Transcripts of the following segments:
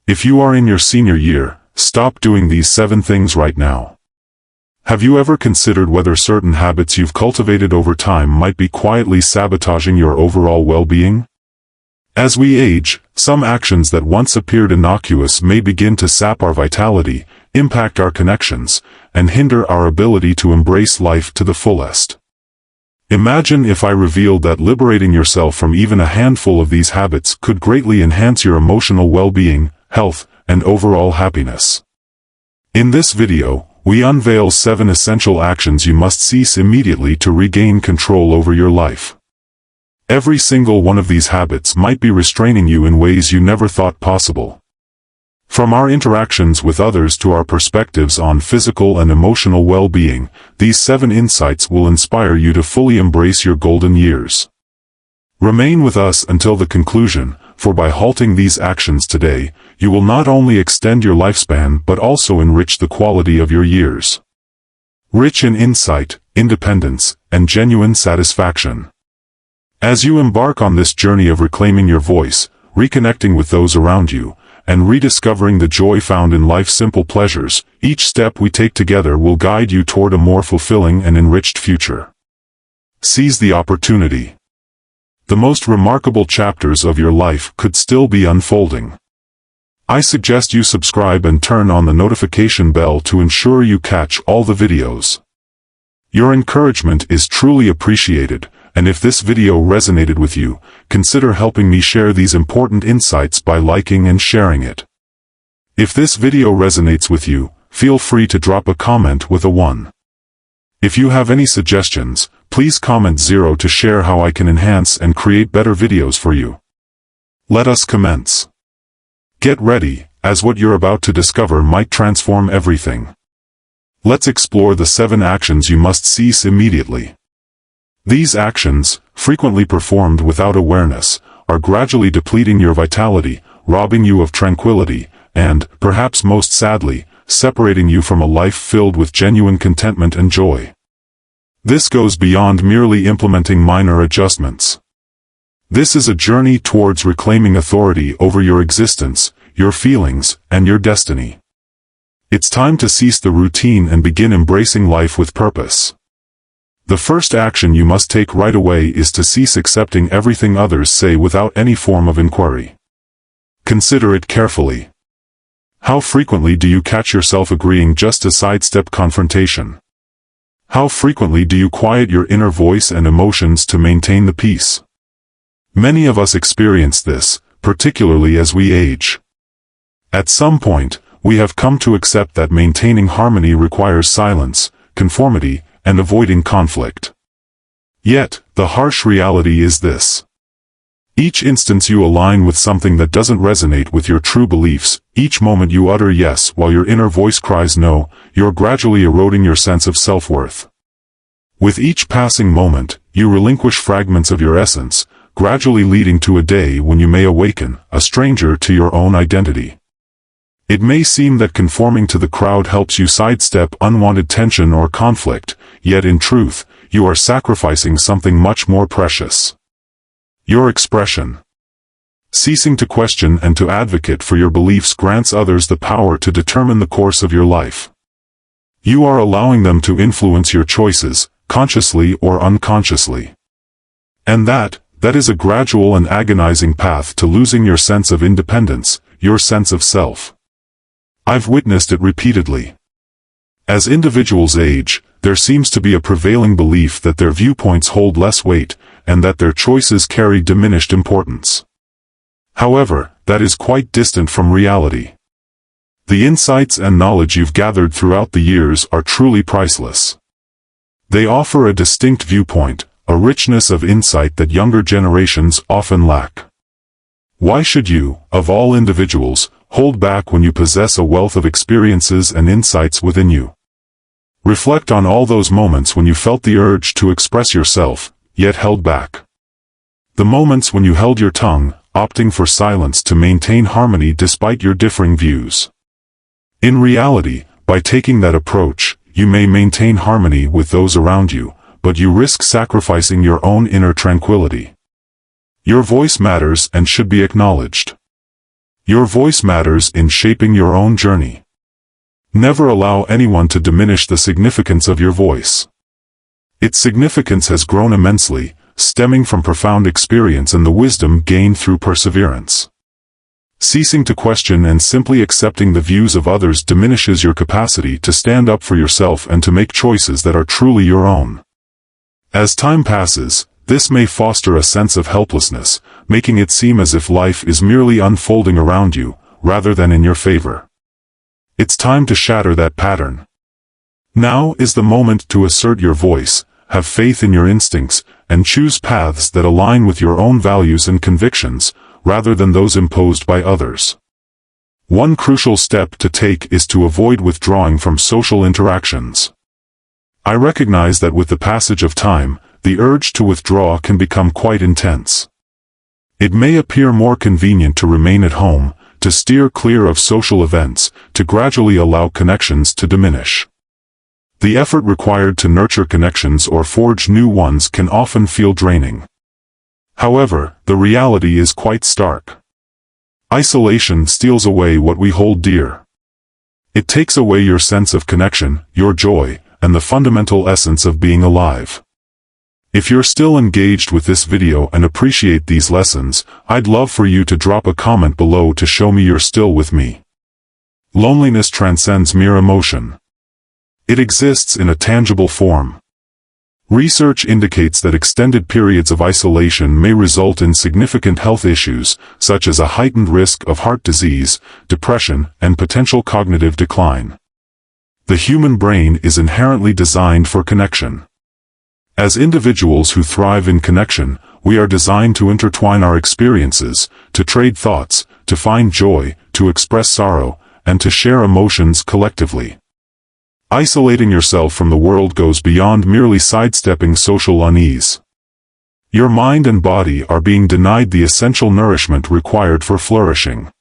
If you are in your senior year, stop doing these 7 things right now. Have you ever considered whether certain habits you've cultivated over time might be quietly sabotaging your overall well-being? As we age, some actions that once appeared innocuous may begin to sap our vitality, impact our connections, and hinder our ability to embrace life to the fullest. Imagine if I revealed that liberating yourself from even a handful of these habits could greatly enhance your emotional well-being, health, and overall happiness. In this video, we unveil 7 essential actions you must cease immediately to regain control over your life. Every single one of these habits might be restraining you in ways you never thought possible. From our interactions with others to our perspectives on physical and emotional well-being, these 7 insights will inspire you to fully embrace your golden years. Remain with us until the conclusion, for by halting these actions today, you will not only extend your lifespan but also enrich the quality of your years. Rich in insight, independence, and genuine satisfaction. As you embark on this journey of reclaiming your voice, reconnecting with those around you, and rediscovering the joy found in life's simple pleasures, each step we take together will guide you toward a more fulfilling and enriched future. Seize the opportunity. The most remarkable chapters of your life could still be unfolding. I suggest you subscribe and turn on the notification bell to ensure you catch all the videos. Your encouragement is truly appreciated, and if this video resonated with you, consider helping me share these important insights by liking and sharing it. If this video resonates with you, feel free to drop a comment with a 1. If you have any suggestions, please comment 0 to share how I can enhance and create better videos for you. Let us commence. Get ready, as what you're about to discover might transform everything. Let's explore the 7 actions you must cease immediately. These actions, frequently performed without awareness, are gradually depleting your vitality, robbing you of tranquility, and, perhaps most sadly, separating you from a life filled with genuine contentment and joy. This goes beyond merely implementing minor adjustments. This is a journey towards reclaiming authority over your existence, your feelings, and your destiny. It's time to cease the routine and begin embracing life with purpose. The first action you must take right away is to cease accepting everything others say without any form of inquiry. Consider it carefully. How frequently do you catch yourself agreeing just to sidestep confrontation? How frequently do you quiet your inner voice and emotions to maintain the peace? Many of us experience this, particularly as we age. At some point, we have come to accept that maintaining harmony requires silence, conformity, and avoiding conflict. Yet, the harsh reality is this. Each instance you align with something that doesn't resonate with your true beliefs, each moment you utter yes while your inner voice cries no, you're gradually eroding your sense of self-worth. With each passing moment, you relinquish fragments of your essence, gradually leading to a day when you may awaken, a stranger to your own identity. It may seem that conforming to the crowd helps you sidestep unwanted tension or conflict, yet in truth, you are sacrificing something much more precious. Your expression. Ceasing to question and to advocate for your beliefs grants others the power to determine the course of your life. You are allowing them to influence your choices, consciously or unconsciously. And that is a gradual and agonizing path to losing your sense of independence, your sense of self. I've witnessed it repeatedly. As individuals age, there seems to be a prevailing belief that their viewpoints hold less weight, and that their choices carry diminished importance. However, that is quite distant from reality. The insights and knowledge you've gathered throughout the years are truly priceless. They offer a distinct viewpoint, a richness of insight that younger generations often lack. Why should you, of all individuals, hold back when you possess a wealth of experiences and insights within you? Reflect on all those moments when you felt the urge to express yourself, yet held back. The moments when you held your tongue, opting for silence to maintain harmony despite your differing views. In reality, by taking that approach, you may maintain harmony with those around you, but you risk sacrificing your own inner tranquility. Your voice matters and should be acknowledged. Your voice matters in shaping your own journey. Never allow anyone to diminish the significance of your voice. Its significance has grown immensely, stemming from profound experience and the wisdom gained through perseverance. Ceasing to question and simply accepting the views of others diminishes your capacity to stand up for yourself and to make choices that are truly your own. As time passes, this may foster a sense of helplessness, making it seem as if life is merely unfolding around you, rather than in your favor. It's time to shatter that pattern. Now is the moment to assert your voice, have faith in your instincts, and choose paths that align with your own values and convictions, rather than those imposed by others. One crucial step to take is to avoid withdrawing from social interactions. I recognize that with the passage of time, the urge to withdraw can become quite intense. It may appear more convenient to remain at home, to steer clear of social events, to gradually allow connections to diminish. The effort required to nurture connections or forge new ones can often feel draining. However, the reality is quite stark. Isolation steals away what we hold dear. It takes away your sense of connection, your joy, and the fundamental essence of being alive. If you're still engaged with this video and appreciate these lessons, I'd love for you to drop a comment below to show me you're still with me. Loneliness transcends mere emotion. It exists in a tangible form. Research indicates that extended periods of isolation may result in significant health issues, such as a heightened risk of heart disease, depression, and potential cognitive decline. The human brain is inherently designed for connection. As individuals who thrive in connection, we are designed to intertwine our experiences, to trade thoughts, to find joy, to express sorrow, and to share emotions collectively. Isolating yourself from the world goes beyond merely sidestepping social unease. Your mind and body are being denied the essential nourishment required for flourishing.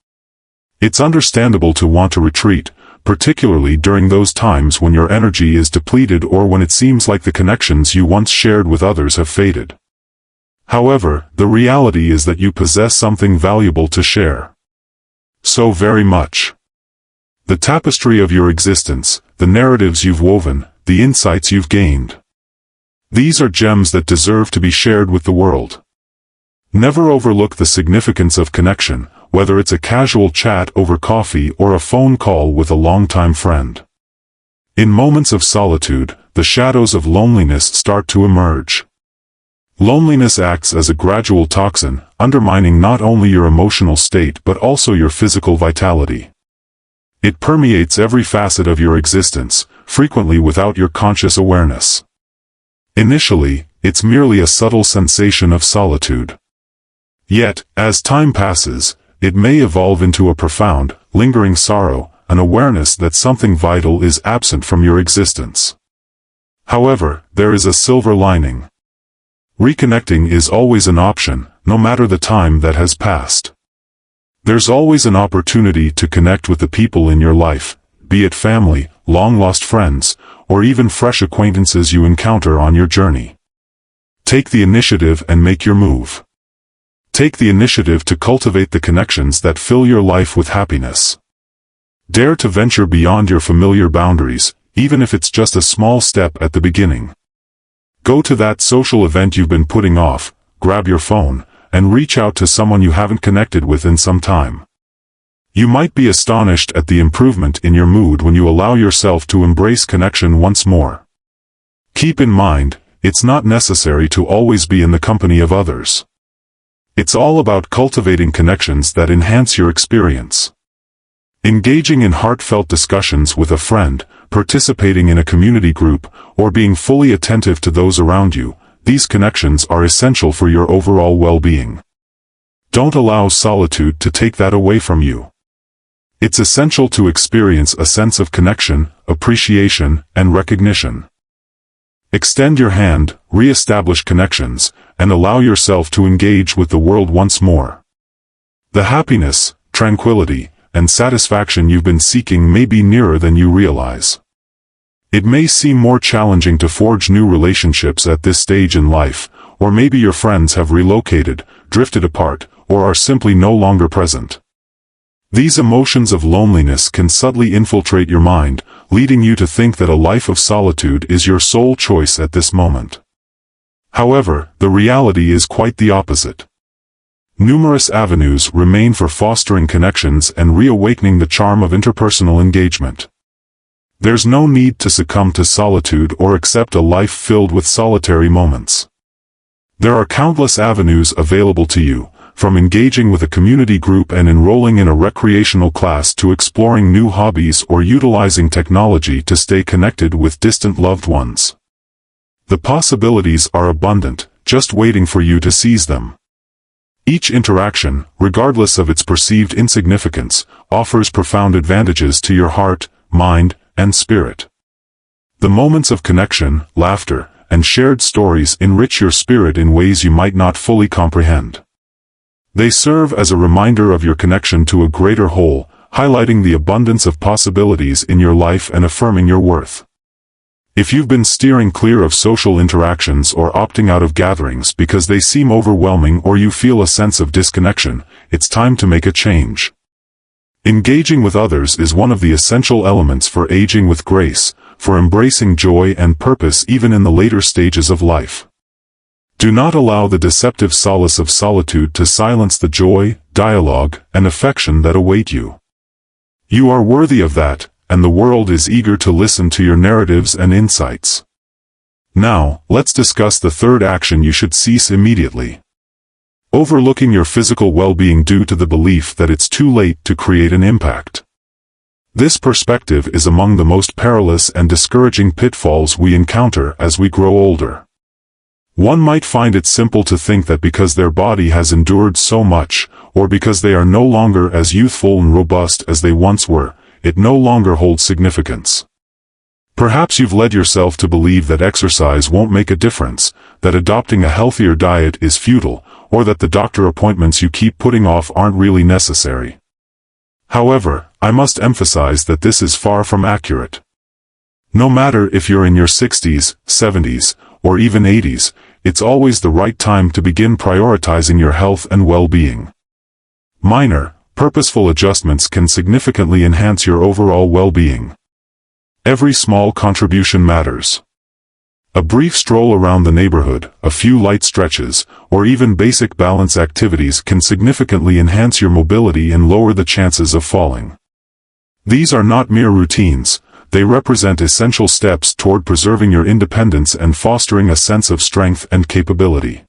It's understandable to want to retreat, particularly during those times when your energy is depleted or when it seems like the connections you once shared with others have faded. However, the reality is that you possess something valuable to share. So very much. The tapestry of your existence, the narratives you've woven, the insights you've gained. These are gems that deserve to be shared with the world. Never overlook the significance of connection, whether it's a casual chat over coffee or a phone call with a longtime friend. In moments of solitude, the shadows of loneliness start to emerge. Loneliness acts as a gradual toxin, undermining not only your emotional state but also your physical vitality. It permeates every facet of your existence, frequently without your conscious awareness. Initially, it's merely a subtle sensation of solitude. Yet, as time passes, it may evolve into a profound, lingering sorrow, an awareness that something vital is absent from your existence. However, there is a silver lining. Reconnecting is always an option, no matter the time that has passed. There's always an opportunity to connect with the people in your life, be it family, long-lost friends, or even fresh acquaintances you encounter on your journey. Take the initiative and make your move. Take the initiative to cultivate the connections that fill your life with happiness. Dare to venture beyond your familiar boundaries, even if it's just a small step at the beginning. Go to that social event you've been putting off, grab your phone, and reach out to someone you haven't connected with in some time. You might be astonished at the improvement in your mood when you allow yourself to embrace connection once more. Keep in mind, it's not necessary to always be in the company of others. It's all about cultivating connections that enhance your experience. Engaging in heartfelt discussions with a friend, participating in a community group, or being fully attentive to those around you, these connections are essential for your overall well-being. Don't allow solitude to take that away from you. It's essential to experience a sense of connection, appreciation, and recognition. Extend your hand, re-establish connections, and allow yourself to engage with the world once more. The happiness, tranquility, and satisfaction you've been seeking may be nearer than you realize. It may seem more challenging to forge new relationships at this stage in life, or maybe your friends have relocated, drifted apart, or are simply no longer present. These emotions of loneliness can subtly infiltrate your mind, leading you to think that a life of solitude is your sole choice at this moment. However, the reality is quite the opposite. Numerous avenues remain for fostering connections and reawakening the charm of interpersonal engagement. There's no need to succumb to solitude or accept a life filled with solitary moments. There are countless avenues available to you, from engaging with a community group and enrolling in a recreational class to exploring new hobbies or utilizing technology to stay connected with distant loved ones. The possibilities are abundant, just waiting for you to seize them. Each interaction, regardless of its perceived insignificance, offers profound advantages to your heart, mind, and spirit. The moments of connection, laughter, and shared stories enrich your spirit in ways you might not fully comprehend. They serve as a reminder of your connection to a greater whole, highlighting the abundance of possibilities in your life and affirming your worth. If you've been steering clear of social interactions or opting out of gatherings because they seem overwhelming or you feel a sense of disconnection, it's time to make a change. Engaging with others is one of the essential elements for aging with grace, for embracing joy and purpose even in the later stages of life. Do not allow the deceptive solace of solitude to silence the joy, dialogue, and affection that await you. You are worthy of that, and the world is eager to listen to your narratives and insights. Now, let's discuss the third action you should cease immediately. Overlooking your physical well-being due to the belief that it's too late to create an impact. This perspective is among the most perilous and discouraging pitfalls we encounter as we grow older. One might find it simple to think that because their body has endured so much, or because they are no longer as youthful and robust as they once were, it no longer holds significance. Perhaps you've led yourself to believe that exercise won't make a difference, that adopting a healthier diet is futile, or that the doctor appointments you keep putting off aren't really necessary. However, I must emphasize that this is far from accurate. No matter if you're in your 60s, 70s, or even 80s, it's always the right time to begin prioritizing your health and well-being. Minor, purposeful adjustments can significantly enhance your overall well-being. Every small contribution matters. A brief stroll around the neighborhood, a few light stretches, or even basic balance activities can significantly enhance your mobility and lower the chances of falling. These are not mere routines. They represent essential steps toward preserving your independence and fostering a sense of strength and capability.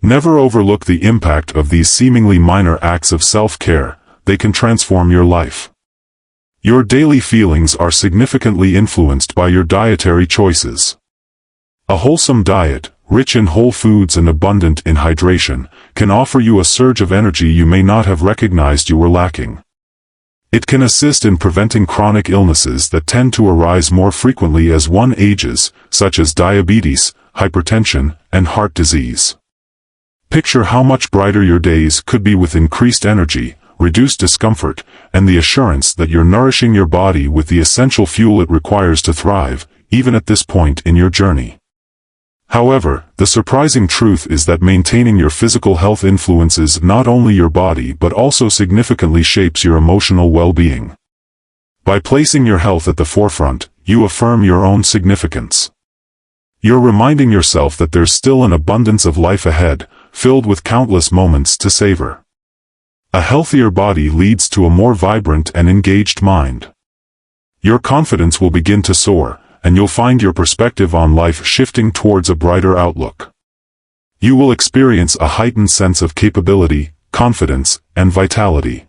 Never overlook the impact of these seemingly minor acts of self-care. They can transform your life. Your daily feelings are significantly influenced by your dietary choices. A wholesome diet, rich in whole foods and abundant in hydration, can offer you a surge of energy you may not have recognized you were lacking. It can assist in preventing chronic illnesses that tend to arise more frequently as one ages, such as diabetes, hypertension, and heart disease. Picture how much brighter your days could be with increased energy, reduced discomfort, and the assurance that you're nourishing your body with the essential fuel it requires to thrive, even at this point in your journey. However, the surprising truth is that maintaining your physical health influences not only your body but also significantly shapes your emotional well-being. By placing your health at the forefront, you affirm your own significance. You're reminding yourself that there's still an abundance of life ahead, filled with countless moments to savor. A healthier body leads to a more vibrant and engaged mind. Your confidence will begin to soar, and you'll find your perspective on life shifting towards a brighter outlook. You will experience a heightened sense of capability, confidence, and vitality.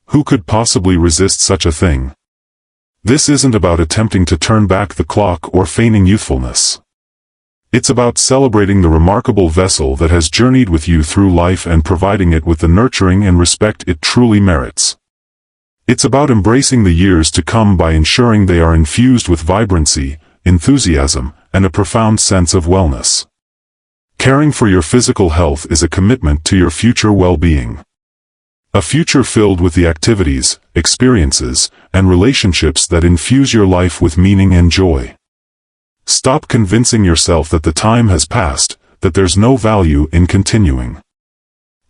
Who could possibly resist such a thing? This isn't about attempting to turn back the clock or feigning youthfulness. It's about celebrating the remarkable vessel that has journeyed with you through life and providing it with the nurturing and respect it truly merits. It's about embracing the years to come by ensuring they are infused with vibrancy, enthusiasm, and a profound sense of wellness. Caring for your physical health is a commitment to your future well-being. A future filled with the activities, experiences, and relationships that infuse your life with meaning and joy. Stop convincing yourself that the time has passed, that there's no value in continuing.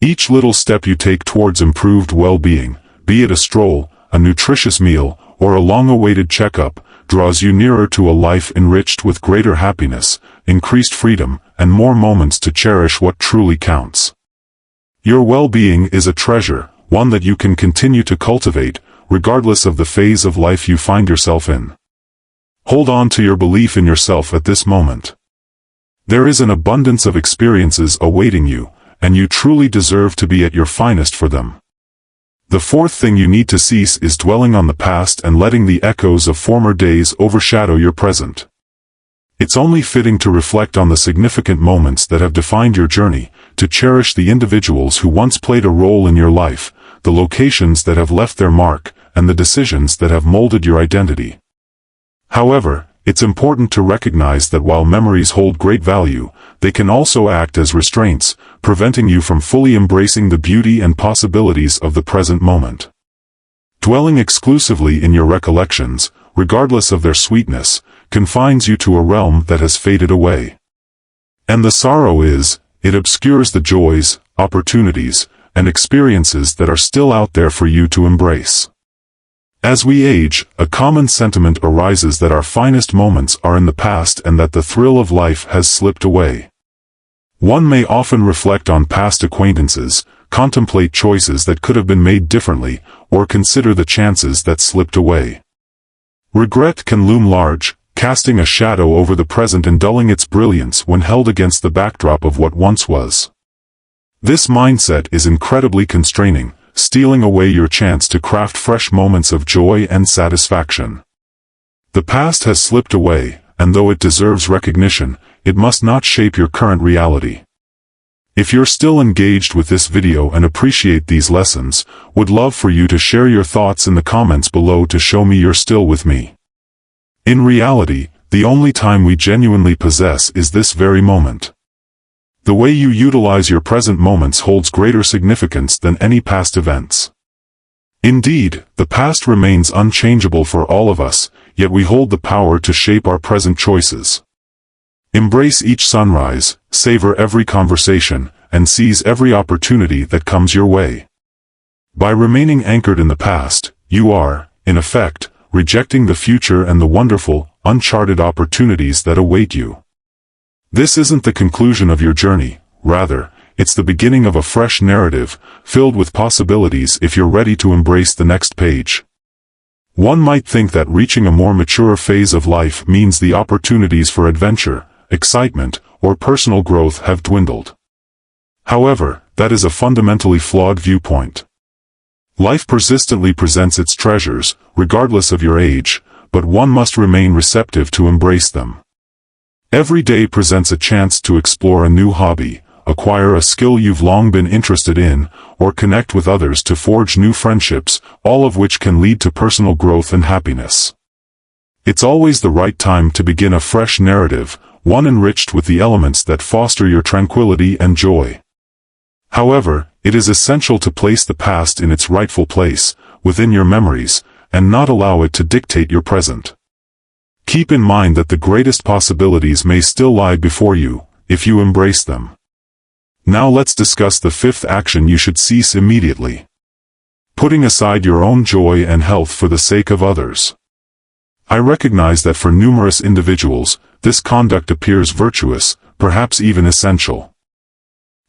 Each little step you take towards improved well-being, be it a stroll, a nutritious meal, or a long-awaited checkup, draws you nearer to a life enriched with greater happiness, increased freedom, and more moments to cherish what truly counts. Your well-being is a treasure, one that you can continue to cultivate, regardless of the phase of life you find yourself in. Hold on to your belief in yourself at this moment. There is an abundance of experiences awaiting you, and you truly deserve to be at your finest for them. The fourth thing you need to cease is dwelling on the past and letting the echoes of former days overshadow your present. It's only fitting to reflect on the significant moments that have defined your journey, to cherish the individuals who once played a role in your life, the locations that have left their mark, and the decisions that have molded your identity. However, it's important to recognize that while memories hold great value, they can also act as restraints, preventing you from fully embracing the beauty and possibilities of the present moment. Dwelling exclusively in your recollections, regardless of their sweetness, confines you to a realm that has faded away. And the sorrow is, it obscures the joys, opportunities, and experiences that are still out there for you to embrace. As we age, a common sentiment arises that our finest moments are in the past and that the thrill of life has slipped away. One may often reflect on past acquaintances, contemplate choices that could have been made differently, or consider the chances that slipped away. Regret can loom large, casting a shadow over the present and dulling its brilliance when held against the backdrop of what once was. This mindset is incredibly constraining, stealing away your chance to craft fresh moments of joy and satisfaction. The past has slipped away, and though it deserves recognition, it must not shape your current reality. If you're still engaged with this video and appreciate these lessons, would love for you to share your thoughts in the comments below to show me you're still with me. In reality, the only time we genuinely possess is this very moment. The way you utilize your present moments holds greater significance than any past events. Indeed, the past remains unchangeable for all of us, yet we hold the power to shape our present choices. Embrace each sunrise, savor every conversation, and seize every opportunity that comes your way. By remaining anchored in the past, you are, in effect, rejecting the future and the wonderful, uncharted opportunities that await you. This isn't the conclusion of your journey, rather, it's the beginning of a fresh narrative, filled with possibilities if you're ready to embrace the next page. One might think that reaching a more mature phase of life means the opportunities for adventure, excitement, or personal growth have dwindled. However, that is a fundamentally flawed viewpoint. Life persistently presents its treasures, regardless of your age, but one must remain receptive to embrace them. Every day presents a chance to explore a new hobby, acquire a skill you've long been interested in, or connect with others to forge new friendships, all of which can lead to personal growth and happiness. It's always the right time to begin a fresh narrative, one enriched with the elements that foster your tranquility and joy. However, it is essential to place the past in its rightful place, within your memories, and not allow it to dictate your present. Keep in mind that the greatest possibilities may still lie before you, if you embrace them. Now let's discuss the fifth action you should cease immediately. Putting aside your own joy and health for the sake of others. I recognize that for numerous individuals, this conduct appears virtuous, perhaps even essential.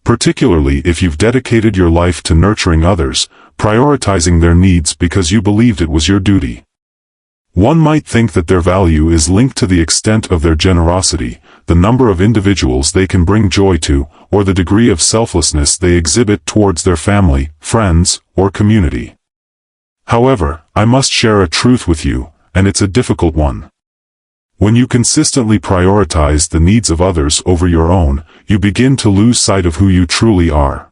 Particularly if you've dedicated your life to nurturing others, prioritizing their needs because you believed it was your duty. One might think that their value is linked to the extent of their generosity, the number of individuals they can bring joy to, or the degree of selflessness they exhibit towards their family, friends, or community. However, I must share a truth with you, and it's a difficult one. When you consistently prioritize the needs of others over your own, you begin to lose sight of who you truly are.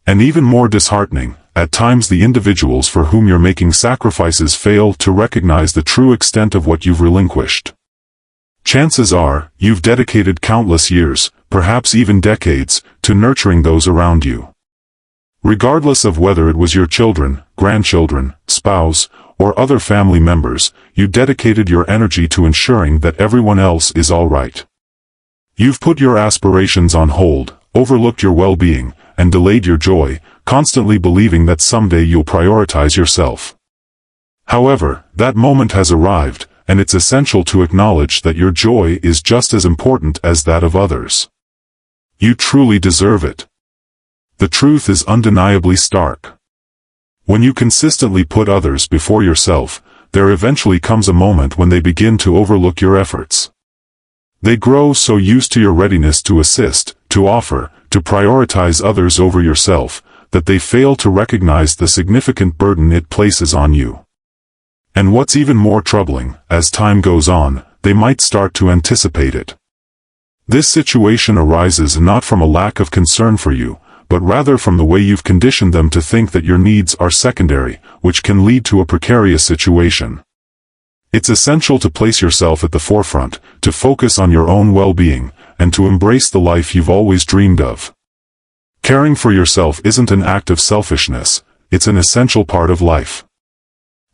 And even more disheartening, at times the individuals for whom you're making sacrifices fail to recognize the true extent of what you've relinquished. Chances are, you've dedicated countless years, perhaps even decades, to nurturing those around you. Regardless of whether it was your children, grandchildren, spouse, or other family members, you dedicated your energy to ensuring that everyone else is all right. You've put your aspirations on hold, overlooked your well-being, and delayed your joy, constantly believing that someday you'll prioritize yourself. However, that moment has arrived, and it's essential to acknowledge that your joy is just as important as that of others. You truly deserve it. The truth is undeniably stark. When you consistently put others before yourself, there eventually comes a moment when they begin to overlook your efforts. They grow so used to your readiness to assist, to offer, to prioritize others over yourself, that they fail to recognize the significant burden it places on you. And what's even more troubling, as time goes on, they might start to anticipate it. This situation arises not from a lack of concern for you, but rather from the way you've conditioned them to think that your needs are secondary, which can lead to a precarious situation. It's essential to place yourself at the forefront, to focus on your own well-being, and to embrace the life you've always dreamed of. Caring for yourself isn't an act of selfishness, it's an essential part of life.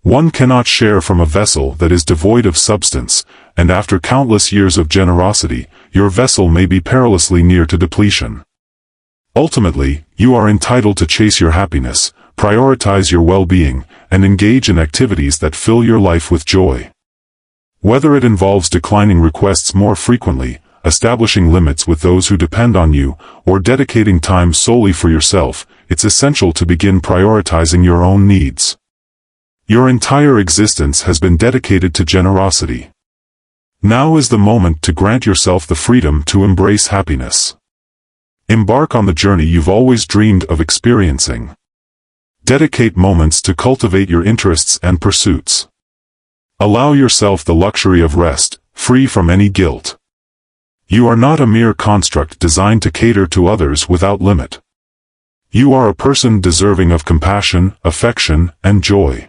One cannot share from a vessel that is devoid of substance, and after countless years of generosity, your vessel may be perilously near to depletion. Ultimately, you are entitled to chase your happiness, prioritize your well-being, and engage in activities that fill your life with joy. Whether it involves declining requests more frequently, establishing limits with those who depend on you, or dedicating time solely for yourself, it's essential to begin prioritizing your own needs. Your entire existence has been dedicated to generosity. Now is the moment to grant yourself the freedom to embrace happiness. Embark on the journey you've always dreamed of experiencing. Dedicate moments to cultivate your interests and pursuits. Allow yourself the luxury of rest, free from any guilt. You are not a mere construct designed to cater to others without limit. You are a person deserving of compassion, affection, and joy.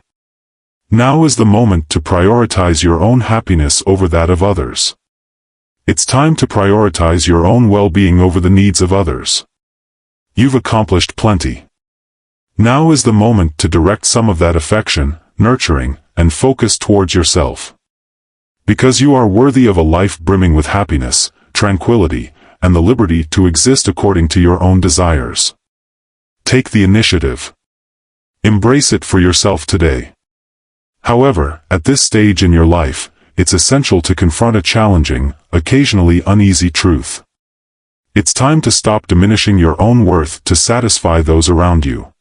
Now is the moment to prioritize your own happiness over that of others. It's time to prioritize your own well-being over the needs of others. You've accomplished plenty. Now is the moment to direct some of that affection, nurturing, and focus towards yourself. Because you are worthy of a life brimming with happiness, tranquility, and the liberty to exist according to your own desires. Take the initiative. Embrace it for yourself today. However, at this stage in your life, it's essential to confront a challenging, occasionally uneasy truth. It's time to stop diminishing your own worth to satisfy those around you.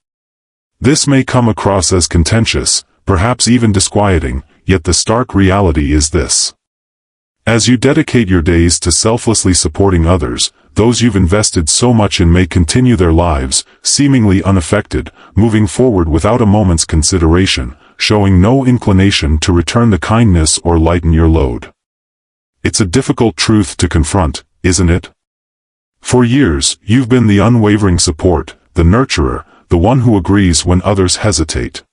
This may come across as contentious, perhaps even disquieting, yet the stark reality is this. As you dedicate your days to selflessly supporting others, those you've invested so much in may continue their lives, seemingly unaffected, moving forward without a moment's consideration, showing no inclination to return the kindness or lighten your load. It's a difficult truth to confront, isn't it? For years, you've been the unwavering support, the nurturer, the one who agrees when others hesitate.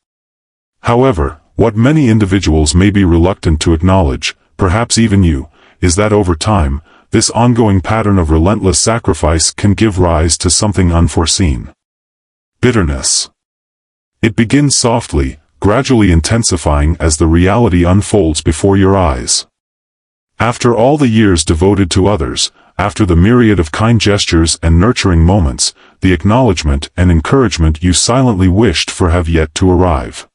However, what many individuals may be reluctant to acknowledge, perhaps even you, is that over time, this ongoing pattern of relentless sacrifice can give rise to something unforeseen. Bitterness. It begins softly, gradually intensifying as the reality unfolds before your eyes. After all the years devoted to others, after the myriad of kind gestures and nurturing moments, the acknowledgement and encouragement you silently wished for have yet to arrive.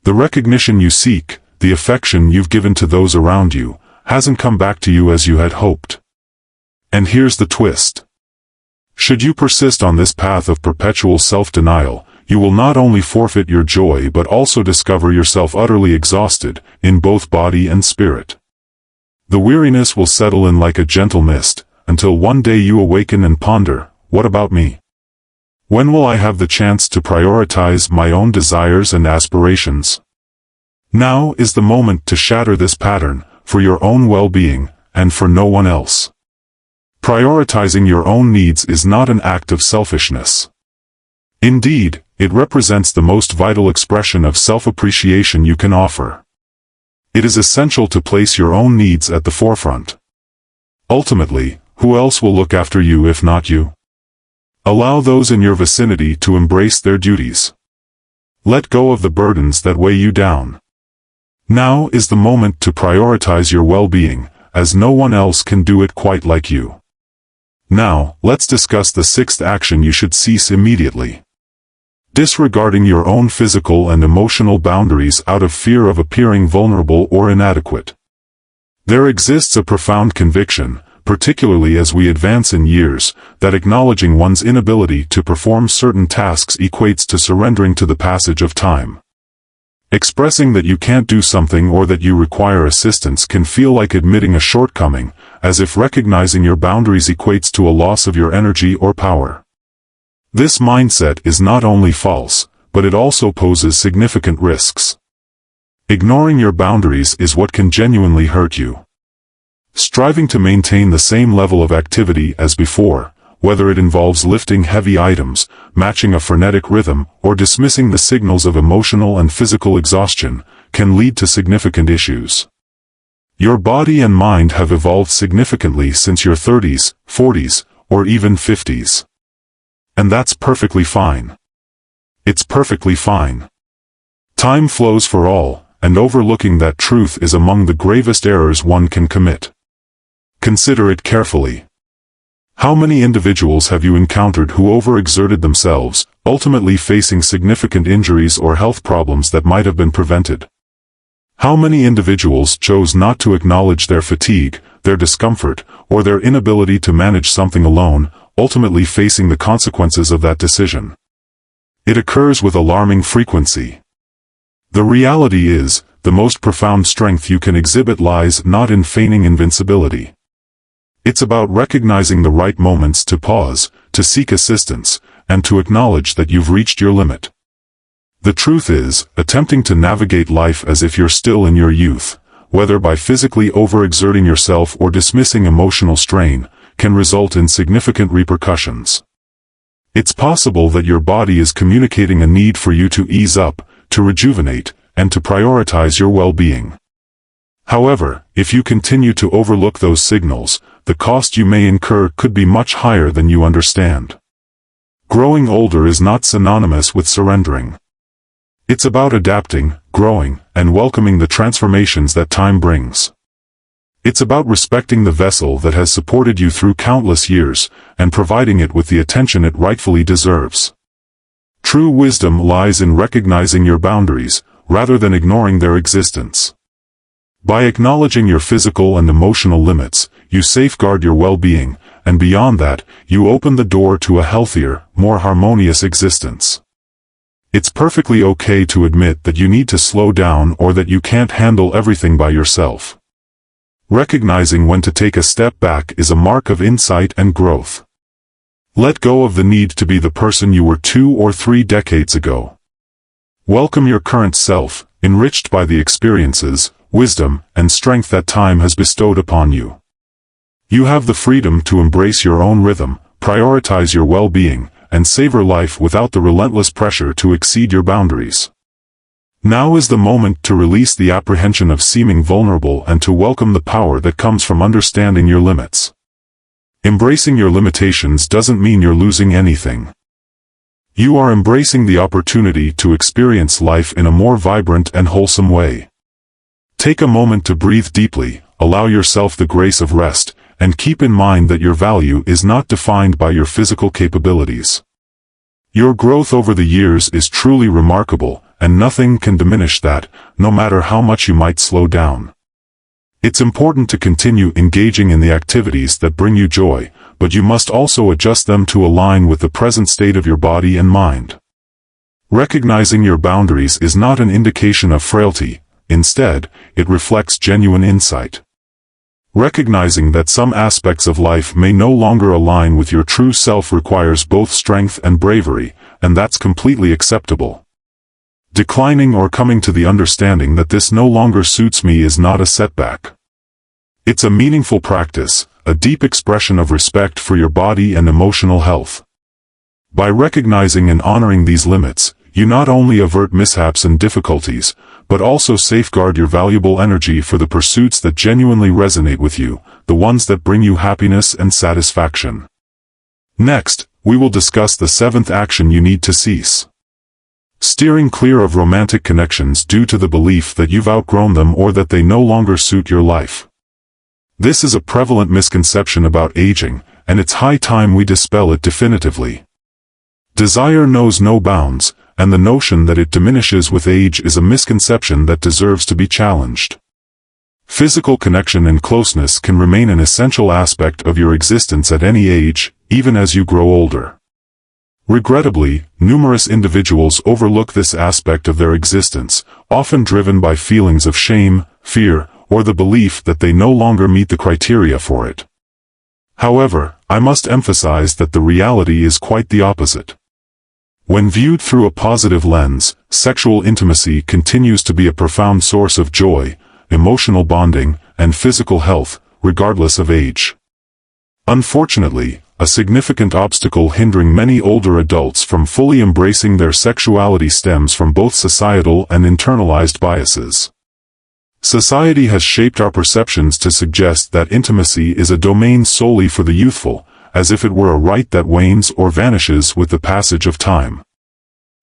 The recognition you seek, the affection you've given to those around you, hasn't come back to you as you had hoped. And here's the twist. Should you persist on this path of perpetual self-denial, you will not only forfeit your joy but also discover yourself utterly exhausted, in both body and spirit. The weariness will settle in like a gentle mist, until one day you awaken and ponder, what about me? When will I have the chance to prioritize my own desires and aspirations? Now is the moment to shatter this pattern, for your own well-being, and for no one else. Prioritizing your own needs is not an act of selfishness. Indeed, it represents the most vital expression of self-appreciation you can offer. It is essential to place your own needs at the forefront. Ultimately, who else will look after you if not you? Allow those in your vicinity to embrace their duties. Let go of the burdens that weigh you down. Now is the moment to prioritize your well-being, as no one else can do it quite like you. Now, let's discuss the sixth action you should cease immediately. disregarding your own physical and emotional boundaries out of fear of appearing vulnerable or inadequate. There exists a profound conviction, particularly as we advance in years, that acknowledging one's inability to perform certain tasks equates to surrendering to the passage of time. Expressing that you can't do something or that you require assistance can feel like admitting a shortcoming, as if recognizing your boundaries equates to a loss of your energy or power. This mindset is not only false, but it also poses significant risks. Ignoring your boundaries is what can genuinely hurt you. Striving to maintain the same level of activity as before, whether it involves lifting heavy items, matching a frenetic rhythm, or dismissing the signals of emotional and physical exhaustion, can lead to significant issues. Your body and mind have evolved significantly since your 30s, 40s, or even 50s. And that's perfectly fine. It's perfectly fine. Time flows for all, and overlooking that truth is among the gravest errors one can commit. Consider it carefully. How many individuals have you encountered who overexerted themselves, ultimately facing significant injuries or health problems that might have been prevented? How many individuals chose not to acknowledge their fatigue, their discomfort, or their inability to manage something alone, ultimately facing the consequences of that decision? It occurs with alarming frequency. The reality is, the most profound strength you can exhibit lies not in feigning invincibility. It's about recognizing the right moments to pause, to seek assistance, and to acknowledge that you've reached your limit. The truth is, attempting to navigate life as if you're still in your youth, whether by physically overexerting yourself or dismissing emotional strain, can result in significant repercussions. It's possible that your body is communicating a need for you to ease up, to rejuvenate, and to prioritize your well-being. However, if you continue to overlook those signals, the cost you may incur could be much higher than you understand. Growing older is not synonymous with surrendering. It's about adapting, growing, and welcoming the transformations that time brings. It's about respecting the vessel that has supported you through countless years, and providing it with the attention it rightfully deserves. True wisdom lies in recognizing your boundaries, rather than ignoring their existence. By acknowledging your physical and emotional limits, you safeguard your well-being, and beyond that, you open the door to a healthier, more harmonious existence. It's perfectly okay to admit that you need to slow down or that you can't handle everything by yourself. Recognizing when to take a step back is a mark of insight and growth. Let go of the need to be the person you were 2 or 3 decades ago. Welcome your current self, enriched by the experiences, wisdom, and strength that time has bestowed upon you. You have the freedom to embrace your own rhythm, prioritize your well-being, and savor life without the relentless pressure to exceed your boundaries. Now is the moment to release the apprehension of seeming vulnerable and to welcome the power that comes from understanding your limits. Embracing your limitations doesn't mean you're losing anything. You are embracing the opportunity to experience life in a more vibrant and wholesome way. Take a moment to breathe deeply, allow yourself the grace of rest, and keep in mind that your value is not defined by your physical capabilities. Your growth over the years is truly remarkable, and nothing can diminish that, no matter how much you might slow down. It's important to continue engaging in the activities that bring you joy, but you must also adjust them to align with the present state of your body and mind. Recognizing your boundaries is not an indication of frailty, instead, it reflects genuine insight. Recognizing that some aspects of life may no longer align with your true self requires both strength and bravery, and that's completely acceptable. Declining or coming to the understanding that this no longer suits me is not a setback. It's a meaningful practice, a deep expression of respect for your body and emotional health. By recognizing and honoring these limits, you not only avert mishaps and difficulties, but also safeguard your valuable energy for the pursuits that genuinely resonate with you, the ones that bring you happiness and satisfaction. Next, we will discuss the 7th action you need to cease. Steering clear of romantic connections due to the belief that you've outgrown them or that they no longer suit your life. This is a prevalent misconception about aging, and it's high time we dispel it definitively. Desire knows no bounds, and the notion that it diminishes with age is a misconception that deserves to be challenged. Physical connection and closeness can remain an essential aspect of your existence at any age, even as you grow older. Regrettably, numerous individuals overlook this aspect of their existence, often driven by feelings of shame, fear, or the belief that they no longer meet the criteria for it. However, I must emphasize that the reality is quite the opposite. When viewed through a positive lens, sexual intimacy continues to be a profound source of joy, emotional bonding, and physical health, regardless of age. Unfortunately, a significant obstacle hindering many older adults from fully embracing their sexuality stems from both societal and internalized biases. Society has shaped our perceptions to suggest that intimacy is a domain solely for the youthful, as if it were a right that wanes or vanishes with the passage of time.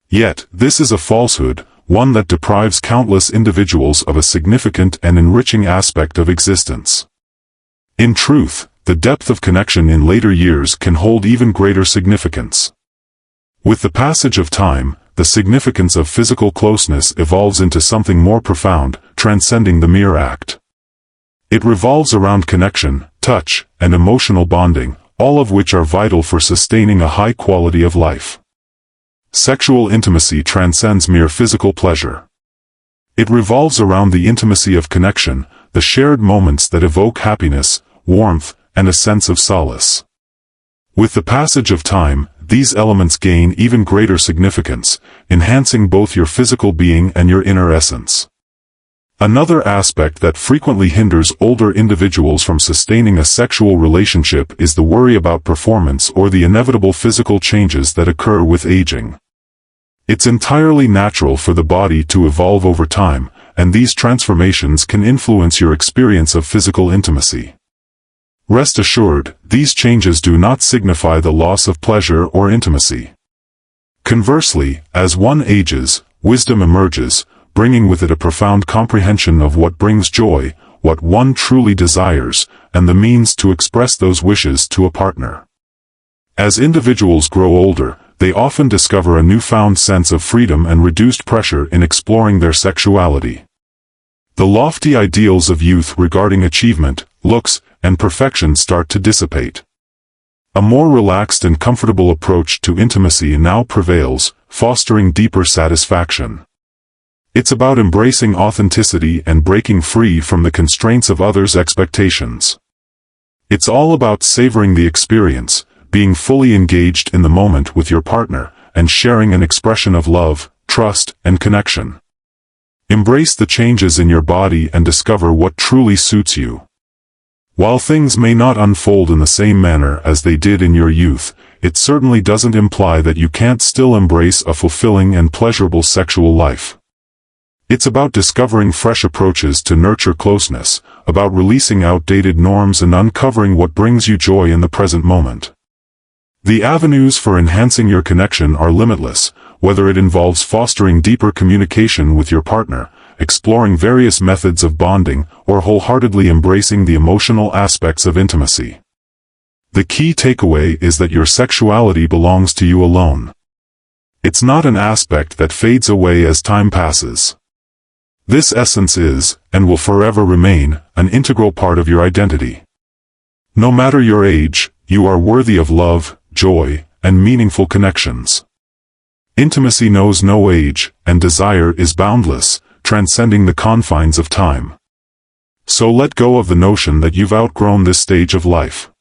Yet, this is a falsehood, one that deprives countless individuals of a significant and enriching aspect of existence. In truth, the depth of connection in later years can hold even greater significance. With the passage of time, the significance of physical closeness evolves into something more profound, transcending the mere act. It revolves around connection, touch, and emotional bonding, all of which are vital for sustaining a high quality of life. Sexual intimacy transcends mere physical pleasure. It revolves around the intimacy of connection, the shared moments that evoke happiness, warmth, and a sense of solace. With the passage of time, these elements gain even greater significance, enhancing both your physical being and your inner essence. Another aspect that frequently hinders older individuals from sustaining a sexual relationship is the worry about performance or the inevitable physical changes that occur with aging. It's entirely natural for the body to evolve over time, and these transformations can influence your experience of physical intimacy. Rest assured, these changes do not signify the loss of pleasure or intimacy. Conversely, as one ages, wisdom emerges, bringing with it a profound comprehension of what brings joy, what one truly desires, and the means to express those wishes to a partner. As individuals grow older, they often discover a newfound sense of freedom and reduced pressure in exploring their sexuality. The lofty ideals of youth regarding achievement, looks, and perfection start to dissipate. A more relaxed and comfortable approach to intimacy now prevails, fostering deeper satisfaction. It's about embracing authenticity and breaking free from the constraints of others' expectations. It's all about savoring the experience, being fully engaged in the moment with your partner, and sharing an expression of love, trust, and connection. Embrace the changes in your body and discover what truly suits you. While things may not unfold in the same manner as they did in your youth, it certainly doesn't imply that you can't still embrace a fulfilling and pleasurable sexual life. It's about discovering fresh approaches to nurture closeness, about releasing outdated norms and uncovering what brings you joy in the present moment. The avenues for enhancing your connection are limitless, whether it involves fostering deeper communication with your partner, exploring various methods of bonding, or wholeheartedly embracing the emotional aspects of intimacy. The key takeaway is that your sexuality belongs to you alone. It's not an aspect that fades away as time passes. This essence is, and will forever remain, an integral part of your identity. No matter your age, you are worthy of love, joy, and meaningful connections. Intimacy knows no age, and desire is boundless, transcending the confines of time. So let go of the notion that you've outgrown this stage of life.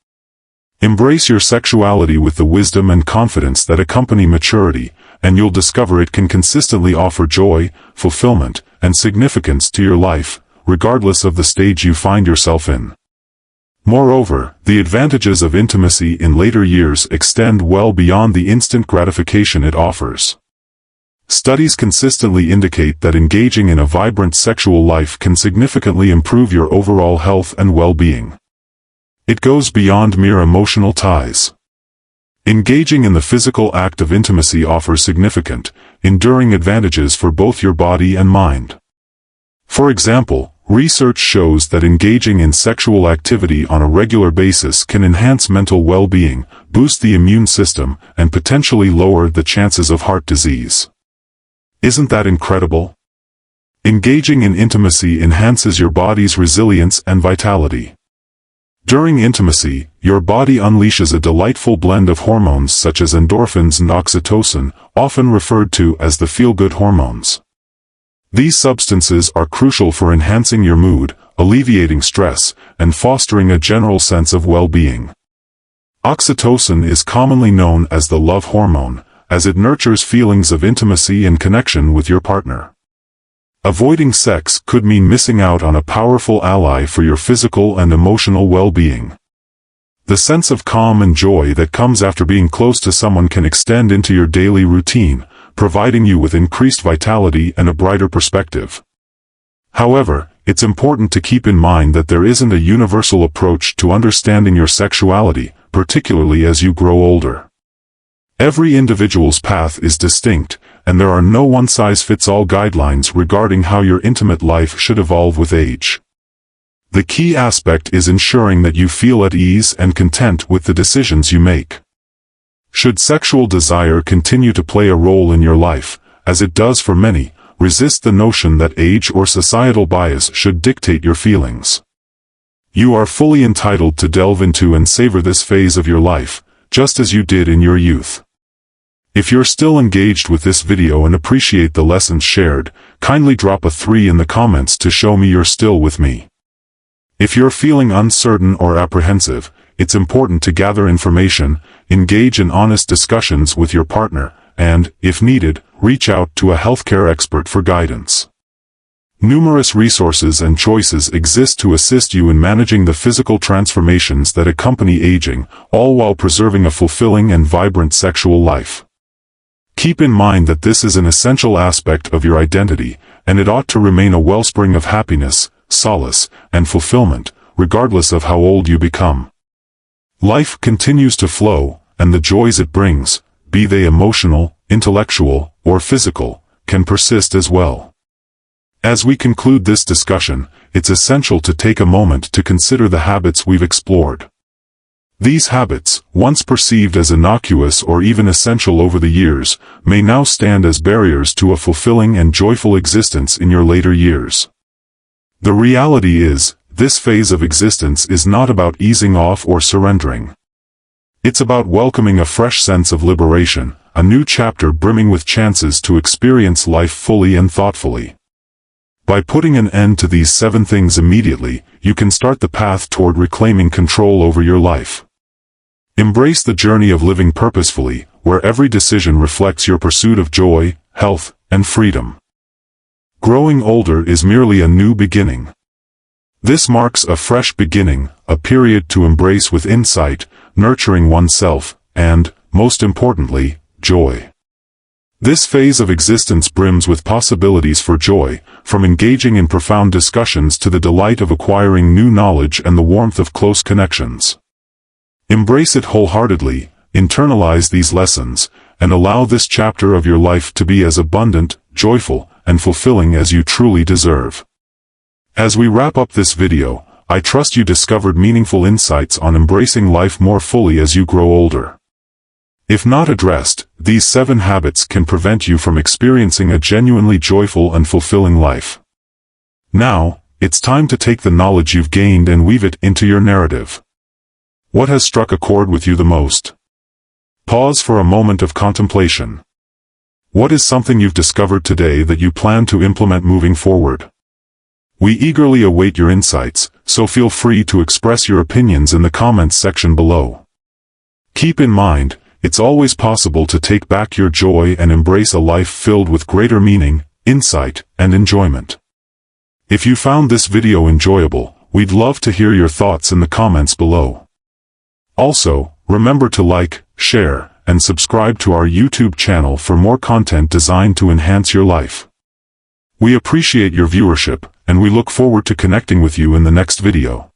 Embrace your sexuality with the wisdom and confidence that accompany maturity, and you'll discover it can consistently offer joy, fulfillment, and significance to your life, regardless of the stage you find yourself in. Moreover, the advantages of intimacy in later years extend well beyond the instant gratification it offers. Studies consistently indicate that engaging in a vibrant sexual life can significantly improve your overall health and well-being. It goes beyond mere emotional ties. Engaging in the physical act of intimacy offers significant, enduring advantages for both your body and mind. For example, research shows that engaging in sexual activity on a regular basis can enhance mental well-being, boost the immune system, and potentially lower the chances of heart disease. Isn't that incredible? Engaging in intimacy enhances your body's resilience and vitality. During intimacy, your body unleashes a delightful blend of hormones such as endorphins and oxytocin, often referred to as the feel-good hormones. These substances are crucial for enhancing your mood, alleviating stress, and fostering a general sense of well-being. Oxytocin is commonly known as the love hormone, as it nurtures feelings of intimacy and connection with your partner. Avoiding sex could mean missing out on a powerful ally for your physical and emotional well-being. The sense of calm and joy that comes after being close to someone can extend into your daily routine, providing you with increased vitality and a brighter perspective. However, it's important to keep in mind that there isn't a universal approach to understanding your sexuality, particularly as you grow older. Every individual's path is distinct, and there are no one-size-fits-all guidelines regarding how your intimate life should evolve with age. The key aspect is ensuring that you feel at ease and content with the decisions you make. Should sexual desire continue to play a role in your life, as it does for many, resist the notion that age or societal bias should dictate your feelings. You are fully entitled to delve into and savor this phase of your life, just as you did in your youth. If you're still engaged with this video and appreciate the lessons shared, kindly drop a 3 in the comments to show me you're still with me. If you're feeling uncertain or apprehensive, it's important to gather information, engage in honest discussions with your partner, and, if needed, reach out to a healthcare expert for guidance. Numerous resources and choices exist to assist you in managing the physical transformations that accompany aging, all while preserving a fulfilling and vibrant sexual life. Keep in mind that this is an essential aspect of your identity, and it ought to remain a wellspring of happiness, solace, and fulfillment, regardless of how old you become. Life continues to flow, and the joys it brings, be they emotional, intellectual, or physical, can persist as well. As we conclude this discussion, it's essential to take a moment to consider the habits we've explored. These habits, once perceived as innocuous or even essential over the years, may now stand as barriers to a fulfilling and joyful existence in your later years. The reality is, this phase of existence is not about easing off or surrendering. It's about welcoming a fresh sense of liberation, a new chapter brimming with chances to experience life fully and thoughtfully. By putting an end to these 7 things immediately, you can start the path toward reclaiming control over your life. Embrace the journey of living purposefully, where every decision reflects your pursuit of joy, health, and freedom. Growing older is merely a new beginning. This marks a fresh beginning, a period to embrace with insight, nurturing oneself, and, most importantly, joy. This phase of existence brims with possibilities for joy, from engaging in profound discussions to the delight of acquiring new knowledge and the warmth of close connections. Embrace it wholeheartedly, internalize these lessons, and allow this chapter of your life to be as abundant, joyful, and fulfilling as you truly deserve. As we wrap up this video, I trust you discovered meaningful insights on embracing life more fully as you grow older. If not addressed, these 7 habits can prevent you from experiencing a genuinely joyful and fulfilling life. Now, it's time to take the knowledge you've gained and weave it into your narrative. What has struck a chord with you the most? Pause for a moment of contemplation. What is something you've discovered today that you plan to implement moving forward? We eagerly await your insights, so feel free to express your opinions in the comments section below. Keep in mind, it's always possible to take back your joy and embrace a life filled with greater meaning, insight, and enjoyment. If you found this video enjoyable, we'd love to hear your thoughts in the comments below. Also, remember to like, share, and subscribe to our YouTube channel for more content designed to enhance your life. We appreciate your viewership, and we look forward to connecting with you in the next video.